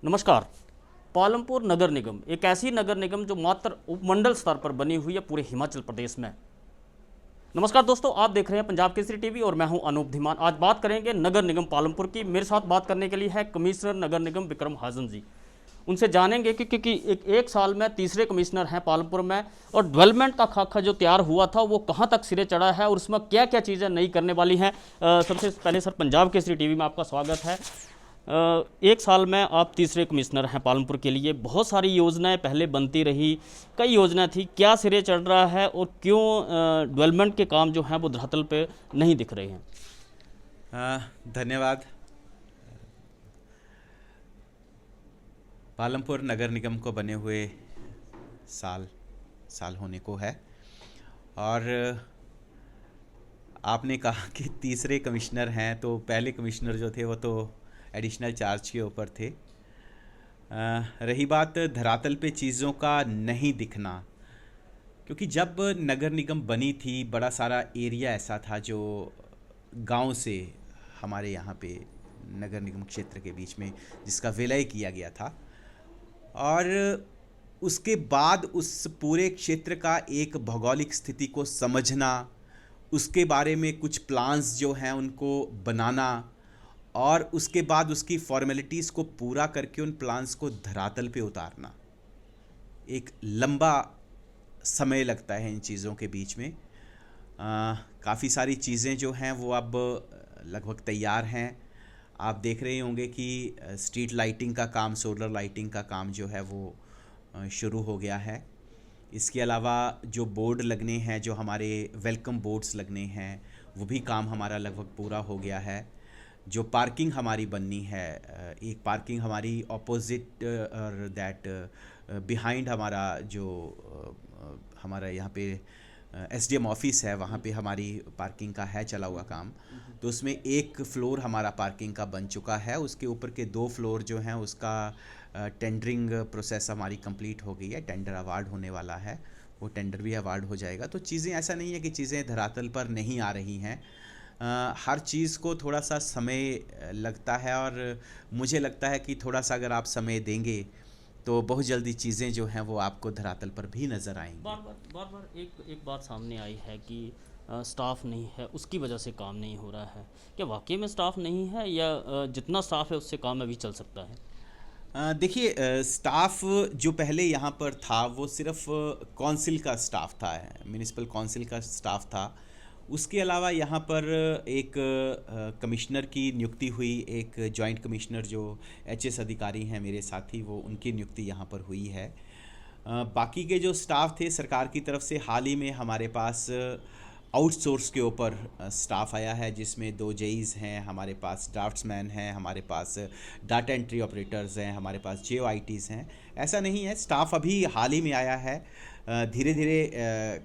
नमस्कार। पालमपुर नगर निगम एक ऐसी नगर निगम जो मात्र उपमंडल स्तर पर बनी हुई है पूरे हिमाचल प्रदेश में। नमस्कार दोस्तों, आप देख रहे हैं पंजाब केसरी टीवी और मैं हूं अनूप धीमान। आज बात करेंगे नगर निगम पालमपुर की। मेरे साथ बात करने के लिए है कमिश्नर नगर निगम विक्रम हाजन जी। उनसे जानेंगे कि क्योंकि एक साल में तीसरे कमिश्नर हैं पालमपुर में, और डेवलपमेंट का खाका जो तैयार हुआ था वो कहाँ तक सिरे चढ़ा है और उसमें क्या क्या चीज़ें नई करने वाली हैं। सबसे पहले सर, पंजाब केसरी टीवी में आपका स्वागत है। एक साल में आप तीसरे कमिश्नर हैं पालमपुर के लिए। बहुत सारी योजनाएं पहले बनती रही, कई योजना थी, क्या सिरे चढ़ रहा है और क्यों डेवलपमेंट के काम जो हैं वो धरातल पे नहीं दिख रहे हैं? धन्यवाद। पालमपुर नगर निगम को बने हुए साल साल होने को है, और आपने कहा कि तीसरे कमिश्नर हैं, तो पहले कमिश्नर जो थे वो तो एडिशनल चार्ज के ऊपर थे। रही बात धरातल पे चीज़ों का नहीं दिखना, क्योंकि जब नगर निगम बनी थी बड़ा सारा एरिया ऐसा था जो गांव से हमारे यहाँ पे नगर निगम क्षेत्र के बीच में जिसका विलय किया गया था, और उसके बाद उस पूरे क्षेत्र का एक भौगोलिक स्थिति को समझना, उसके बारे में कुछ प्लान्स जो हैं उनको बनाना, और उसके बाद उसकी फॉर्मेलिटीज़ को पूरा करके उन प्लान्स को धरातल पे उतारना, एक लंबा समय लगता है इन चीज़ों के बीच में। काफ़ी सारी चीज़ें जो हैं वो अब लगभग तैयार हैं। आप देख रहे होंगे कि स्ट्रीट लाइटिंग का काम, सोलर लाइटिंग का काम जो है वो शुरू हो गया है। इसके अलावा जो बोर्ड लगने हैं, जो हमारे वेलकम बोर्ड्स लगने हैं, वो भी काम हमारा लगभग पूरा हो गया है। जो पार्किंग हमारी बननी है, एक पार्किंग हमारी ऑपोजिट और दैट बिहाइंड हमारा जो हमारा यहाँ पे एसडीएम ऑफिस है, वहाँ पे हमारी पार्किंग का है चला हुआ काम। तो उसमें एक फ्लोर हमारा पार्किंग का बन चुका है, उसके ऊपर के 2 फ्लोर जो हैं उसका टेंडरिंग प्रोसेस हमारी कंप्लीट हो गई है। टेंडर अवार्ड होने वाला है, वो टेंडर भी अवार्ड हो जाएगा। तो चीज़ें, ऐसा नहीं है कि चीज़ें धरातल पर नहीं आ रही हैं। हर चीज़ को थोड़ा सा समय लगता है, और मुझे लगता है कि थोड़ा सा अगर आप समय देंगे तो बहुत जल्दी चीज़ें जो हैं वो आपको धरातल पर भी नज़र आएंगी। बार एक बात सामने आई है कि स्टाफ नहीं है, उसकी वजह से काम नहीं हो रहा है। क्या वाकई में स्टाफ नहीं है, या जितना स्टाफ है उससे काम अभी चल सकता है? देखिए, स्टाफ जो पहले यहाँ पर था वो सिर्फ कौंसिल का स्टाफ था, म्यूनिसिपल कौंसिल का स्टाफ था। उसके अलावा यहाँ पर एक कमिश्नर की नियुक्ति हुई, एक जॉइंट कमिश्नर जो एचएस अधिकारी हैं मेरे साथी, वो उनकी नियुक्ति यहाँ पर हुई है। बाकी के जो स्टाफ थे सरकार की तरफ से, हाल ही में हमारे पास आउटसोर्स के ऊपर स्टाफ आया है, जिसमें 2 जेईज़ हैं, हमारे पास ड्राफ्ट्समैन हैं, हमारे पास डाटा एंट्री ऑपरेटर्स हैं, हमारे पास जेओआईटीज़ हैं। ऐसा नहीं है, स्टाफ अभी हाल ही में आया है। धीरे धीरे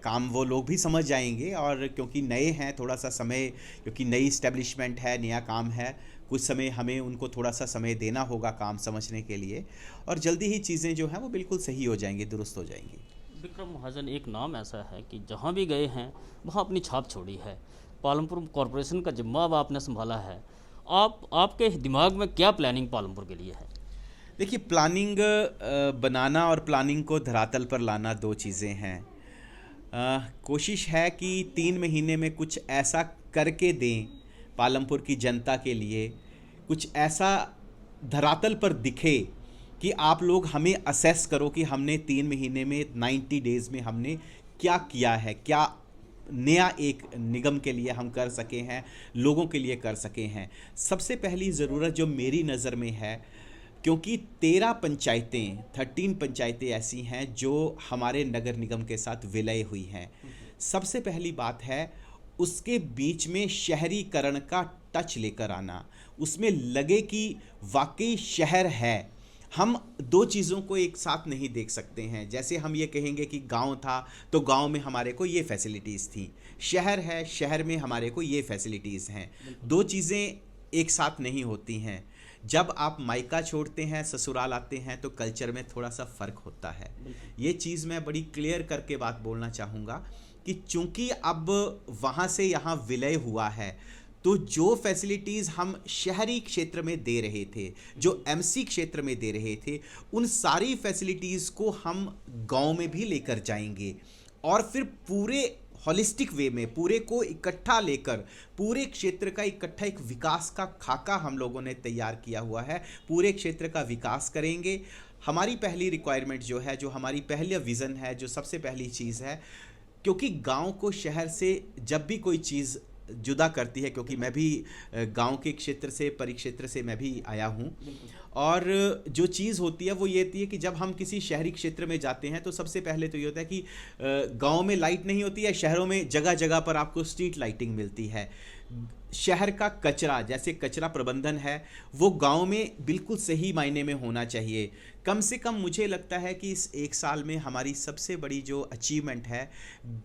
काम वो लोग भी समझ जाएंगे, और क्योंकि नए हैं थोड़ा सा समय, क्योंकि नई इस्टेब्लिशमेंट है, नया काम है, कुछ समय हमें उनको थोड़ा सा समय देना होगा काम समझने के लिए, और जल्दी ही चीज़ें जो हैं वो बिल्कुल सही हो जाएंगी, दुरुस्त हो जाएंगी। विक्रम महाजन एक नाम ऐसा है कि जहाँ भी गए हैं वहाँ अपनी छाप छोड़ी है। पालमपुर कॉरपोरेशन का जिम्मा अब आपने संभाला है। आपके दिमाग में क्या प्लानिंग पालमपुर के लिए है? देखिए, प्लानिंग बनाना और प्लानिंग को धरातल पर लाना 2 चीज़ें हैं। कोशिश है कि 3 महीने में कुछ ऐसा करके दें पालमपुर की जनता के लिए, कुछ ऐसा धरातल पर दिखे कि आप लोग हमें असेस करो कि हमने 3 महीने में, 90 डेज़ में हमने क्या किया है, क्या नया एक निगम के लिए हम कर सके हैं, लोगों के लिए कर सके हैं। सबसे पहली ज़रूरत जो मेरी नज़र में है, क्योंकि 13 पंचायतें, 13 पंचायतें ऐसी हैं जो हमारे नगर निगम के साथ विलय हुई हैं। सबसे पहली बात है उसके बीच में शहरीकरण का टच लेकर आना, उसमें लगे कि वाकई शहर है। हम 2 चीज़ों को एक साथ नहीं देख सकते हैं। जैसे हम ये कहेंगे कि गांव था तो गांव में हमारे को ये फैसिलिटीज़ थी, शहर है, शहर में हमारे को ये फैसिलिटीज़ हैं। 2 चीज़ें एक साथ नहीं होती हैं। जब आप मायका छोड़ते हैं, ससुराल आते हैं, तो कल्चर में थोड़ा सा फ़र्क होता है। ये चीज़ मैं बड़ी क्लियर करके बात बोलना चाहूँगा कि चूंकि अब वहाँ से यहाँ विलय हुआ है, तो जो फैसिलिटीज़ हम शहरी क्षेत्र में दे रहे थे, जो एमसी क्षेत्र में दे रहे थे, उन सारी फैसिलिटीज़ को हम गांव में भी लेकर जाएंगे और फिर पूरे हॉलिस्टिक वे में पूरे को इकट्ठा लेकर पूरे क्षेत्र का इकट्ठा एक विकास का खाका हम लोगों ने तैयार किया हुआ है। पूरे क्षेत्र का विकास करेंगे। हमारी पहली रिक्वायरमेंट जो है, जो हमारी पहला विज़न है, जो सबसे पहली चीज़ है, क्योंकि गांव को शहर से जब भी कोई चीज़ जुदा करती है, क्योंकि मैं भी गांव के क्षेत्र से, परिक्षेत्र से मैं भी आया हूं, और जो चीज़ होती है वो ये होती है कि जब हम किसी शहरी क्षेत्र में जाते हैं तो सबसे पहले तो ये होता है कि गांव में लाइट नहीं होती है, शहरों में जगह जगह पर आपको स्ट्रीट लाइटिंग मिलती है। शहर का कचरा, जैसे कचरा प्रबंधन है, वो गांव में बिल्कुल सही मायने में होना चाहिए। कम से कम मुझे लगता है कि इस एक साल में हमारी सबसे बड़ी जो अचीवमेंट है,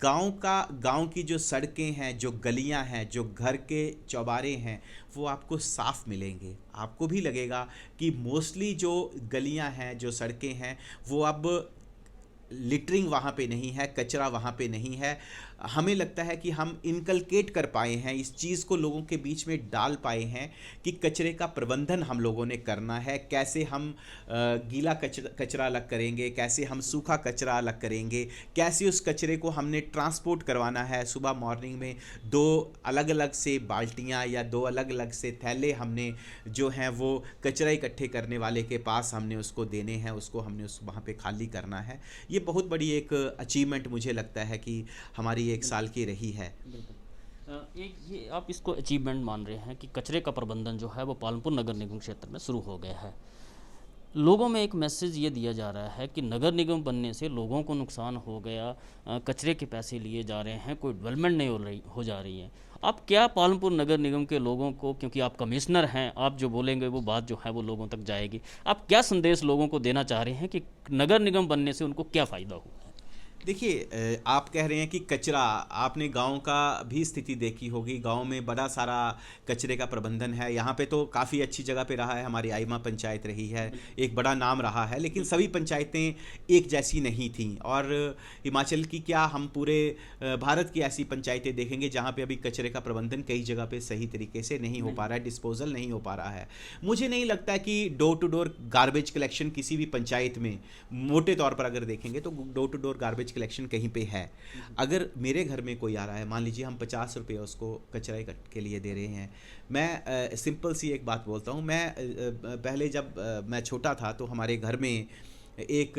गांव की जो सड़कें हैं, जो गलियां हैं, जो घर के चौबारे हैं, वो आपको साफ़ मिलेंगे। आपको भी लगेगा कि मोस्टली जो गलियां हैं, जो सड़कें हैं, वो अब लिटरिंग वहाँ पे नहीं है, कचरा वहाँ पे नहीं है। हमें लगता है कि हम इनकलकेट कर पाए हैं, इस चीज़ को लोगों के बीच में डाल पाए हैं कि कचरे का प्रबंधन हम लोगों ने करना है। कैसे हम गीला कचरा अलग करेंगे, कैसे हम सूखा कचरा अलग करेंगे, कैसे उस कचरे को हमने ट्रांसपोर्ट करवाना है। सुबह मॉर्निंग में 2 अलग अलग से बाल्टियाँ या 2 अलग अलग से थैले हमने जो हैं वो कचरा इकट्ठे करने वाले के पास हमने उसको देने हैं, उसको हमने वहाँ पे खाली करना है। ये बहुत बड़ी एक अचीवमेंट मुझे लगता है कि हमारी एक साल की रही है। एक ये आप इसको अचीवमेंट मान रहे हैं कि कचरे का प्रबंधन जो है वो पालमपुर नगर निगम क्षेत्र में शुरू हो गया है। लोगों में एक मैसेज ये दिया जा रहा है कि नगर निगम बनने से लोगों को नुकसान हो गया, कचरे के पैसे लिए जा रहे हैं, कोई डेवलपमेंट नहीं हो जा रही है। आप क्या पालमपुर नगर निगम के लोगों को, क्योंकि आप कमिश्नर हैं, आप जो बोलेंगे वो बात जो है वो लोगों तक जाएगी, आप क्या संदेश लोगों को देना चाह रहे हैं कि नगर निगम बनने से उनको क्या फ़ायदा हुआ? देखिए, आप कह रहे हैं कि कचरा, आपने गांव का भी स्थिति देखी होगी। गांव में बड़ा सारा कचरे का प्रबंधन है। यहाँ पे तो काफ़ी अच्छी जगह पे रहा है, हमारी आइमा पंचायत रही है, एक बड़ा नाम रहा है, लेकिन सभी पंचायतें एक जैसी नहीं थीं। और हिमाचल की क्या, हम पूरे भारत की ऐसी पंचायतें देखेंगे जहाँ पे अभी कचरे का प्रबंधन कई जगह पे सही तरीके से नहीं हो पा रहा है, डिस्पोजल नहीं हो पा रहा है। मुझे नहीं लगता कि door to door garbage collection किसी भी पंचायत में, मोटे तौर पर अगर देखेंगे तो door to door garbage collection कहीं पे है। अगर मेरे घर में कोई आ रहा है, मान लीजिए हम 50 रुपये उसको कचरा के लिए दे रहे हैं। मैं सिंपल सी एक बात बोलता हूँ। मैं पहले जब मैं छोटा था तो हमारे घर में एक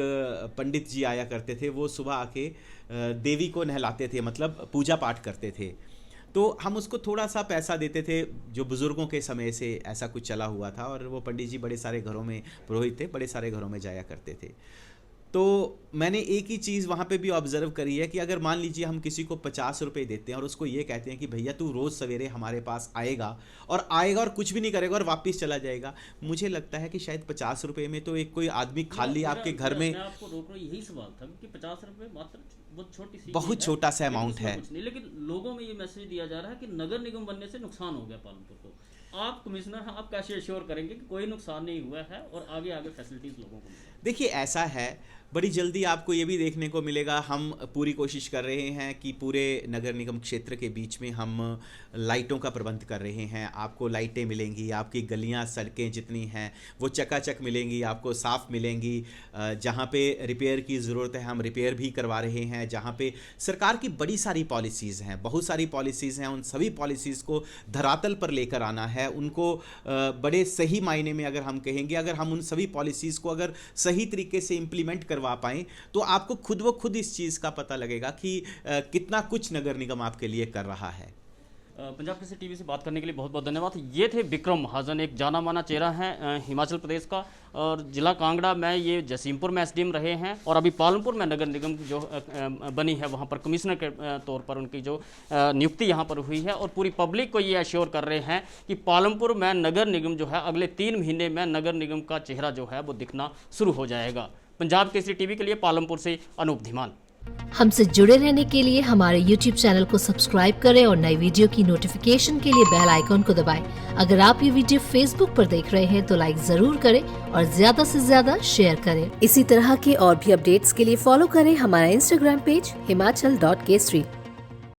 पंडित जी आया करते थे। वो सुबह आके देवी को नहलाते थे, मतलब पूजा पाठ करते थे। तो हम उसको थोड़ा सा पैसा देते थे, जो बुज़ुर्गों के समय से ऐसा कुछ चला हुआ था। और वो पंडित जी बड़े सारे घरों में, पुरोहित थे, बड़े सारे घरों में जाया करते थे। तो मैंने एक ही चीज़ वहाँ पे भी ऑब्ज़र्व करी है कि अगर मान लीजिए हम किसी को 50 रुपये देते हैं और उसको ये कहते हैं कि भैया तू रोज़ सवेरे हमारे पास आएगा और कुछ भी नहीं करेगा और वापस चला जाएगा, मुझे लगता है कि शायद 50 रुपये में तो एक कोई आदमी खाली आपके घर में, मैं आपको रोक रहा हूँ, यही सवाल था कि 50 रुपये मात्र बहुत छोटा सा अमाउंट है। लेकिन लोगों में ये मैसेज दिया जा रहा है कि नगर निगम बनने से नुकसान हो गया पालमपुर को। आप कमिश्नर हैं, आप कैसे एश्योर करेंगे कि कोई नुकसान नहीं हुआ है और आगे आगे फैसिलिटीज़ लोगों को मिलेंगी? देखिए, ऐसा है, बड़ी जल्दी आपको ये भी देखने को मिलेगा। हम पूरी कोशिश कर रहे हैं कि पूरे नगर निगम क्षेत्र के बीच में हम लाइटों का प्रबंध कर रहे हैं। आपको लाइटें मिलेंगी, आपकी गलियां, सड़कें जितनी हैं वो चकाचक मिलेंगी, आपको साफ़ मिलेंगी। जहाँ पे रिपेयर की ज़रूरत है हम रिपेयर भी करवा रहे हैं। जहाँ पे सरकार की बड़ी सारी पॉलिसीज़ हैं, बहुत सारी पॉलिसीज़ हैं, उन सभी पॉलिसीज़ को धरातल पर लेकर आना है। उनको बड़े सही मायने में अगर हम कहेंगे, अगर हम उन सभी पॉलिसीज़ को अगर सही तरीके से इम्प्लीमेंट करवा पाएँ तो आपको खुद व खुद इस चीज़ का पता लगेगा कि कितना कुछ नगर निगम आपके लिए कर रहा है। पंजाब केसरी टीवी से बात करने के लिए बहुत बहुत धन्यवाद। ये थे विक्रम महाजन, एक जाना माना चेहरा है हिमाचल प्रदेश का, और जिला कांगड़ा में ये जसीमपुर में एसडीएम रहे हैं, और अभी पालमपुर में नगर निगम जो बनी है वहाँ पर कमिश्नर के तौर पर उनकी जो नियुक्ति यहाँ पर हुई है। और पूरी पब्लिक को ये एश्योर कर रहे हैं कि पालमपुर में नगर निगम जो है अगले 3 महीने में नगर निगम का चेहरा जो है वो दिखना शुरू हो जाएगा। पंजाब केसरी टीवी के लिए पालमपुर से अनूप धीमान। हमसे जुड़े रहने के लिए हमारे YouTube चैनल को सब्सक्राइब करें और नई वीडियो की नोटिफिकेशन के लिए बेल आइकॉन को दबाएं। अगर आप ये वीडियो Facebook पर देख रहे हैं तो लाइक जरूर करें और ज्यादा से ज्यादा शेयर करें। इसी तरह के और भी अपडेट्स के लिए फॉलो करें हमारा Instagram पेज himachal.kesri।